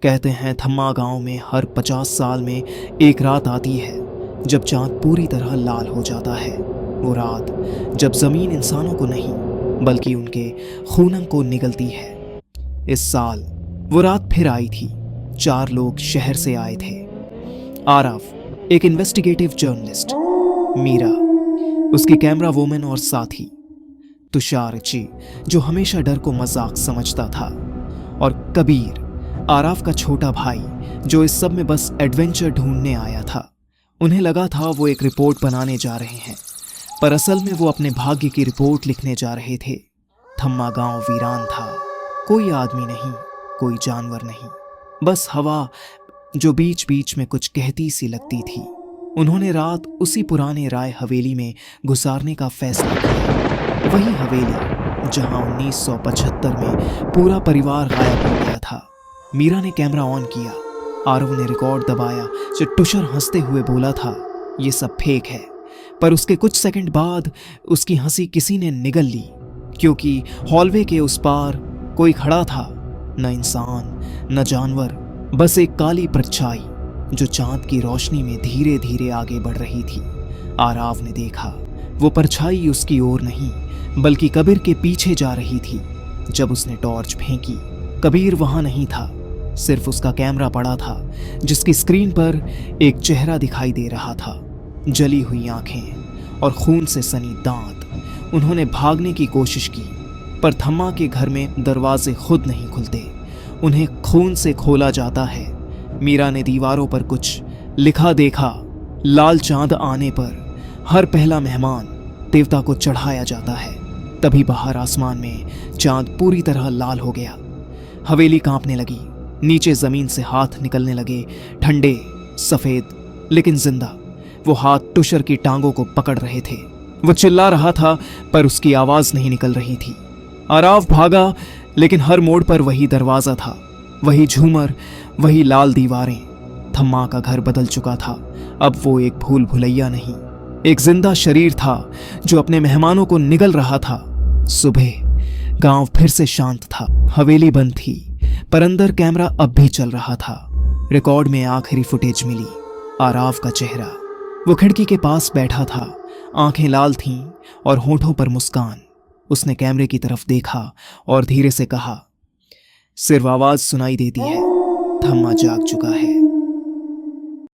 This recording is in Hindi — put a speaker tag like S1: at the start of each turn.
S1: कहते हैं थम्मा गांव में हर 50 साल में एक रात आती है जब चांद पूरी तरह लाल हो जाता है। वो रात जब जमीन इंसानों को नहीं बल्कि उनके खूनन को निगलती है। इस साल वो रात फिर आई थी। 4 लोग शहर से आए थे। आरव, एक इन्वेस्टिगेटिव जर्नलिस्ट, मीरा, उसकी कैमरा वूमन और साथी, तुषार जी जो हमेशा डर को मजाक समझता था, और कबीर, आराफ का छोटा भाई जो इस सब में बस एडवेंचर ढूंढने आया था। उन्हें लगा था वो एक रिपोर्ट बनाने जा रहे हैं, पर असल में वो अपने भाग्य की रिपोर्ट लिखने जा रहे थे। थम्मा गांव वीरान था। कोई आदमी नहीं, कोई जानवर नहीं, बस हवा जो बीच बीच में कुछ कहती सी लगती थी। उन्होंने रात उसी पुराने राय हवेली में गुजारने का फैसला किया। वही हवेली जहां 1975 में पूरा परिवार गायब हो गया था। मीरा ने कैमरा ऑन किया। आरव ने रिकॉर्ड दबाया। जब तुषार हंसते हुए बोला था, ये सब फेक है, पर उसके कुछ सेकंड बाद उसकी हंसी किसी ने निगल ली, क्योंकि हॉलवे के उस पार कोई खड़ा था। न इंसान न जानवर, बस एक काली परछाई जो चांद की रोशनी में धीरे धीरे आगे बढ़ रही थी। आराव ने देखा वो परछाई उसकी ओर नहीं बल्कि कबीर के पीछे जा रही थी। जब उसने टॉर्च फेंकी, कबीर वहां नहीं था। सिर्फ उसका कैमरा पड़ा था जिसकी स्क्रीन पर एक चेहरा दिखाई दे रहा था, जली हुई आंखें और खून से सनी दांत। उन्होंने भागने की कोशिश की, पर थम्मा के घर में दरवाजे खुद नहीं खुलते, उन्हें खून से खोला जाता है। मीरा ने दीवारों पर कुछ लिखा देखा। लाल चांद आने पर हर पहला मेहमान देवता को चढ़ाया जाता है। तभी बाहर आसमान में चांद पूरी तरह लाल हो गया। हवेली कांपने लगी। नीचे जमीन से हाथ निकलने लगे, ठंडे, सफेद, लेकिन जिंदा। वो हाथ तुषार की टांगों को पकड़ रहे थे। वो चिल्ला रहा था, पर उसकी आवाज नहीं निकल रही थी। आराव भागा, लेकिन हर मोड़ पर वही दरवाजा था, वही झूमर, वही लाल दीवारें। थम्मा का घर बदल चुका था। अब वो एक भूल भुलैया नहीं, एक जिंदा शरीर था जो अपने मेहमानों को निगल रहा था। सुबह गांव फिर से शांत था। हवेली बंद थी, पर अंदर कैमरा अब भी चल रहा था। रिकॉर्ड में आखिरी फुटेज मिली। आराव का चेहरा, वो खिड़की के पास बैठा था, आंखें लाल थीं और होठों पर मुस्कान। उसने कैमरे की तरफ देखा और धीरे से कहा, सिर्फ आवाज सुनाई देती है, थम्मा जाग चुका है।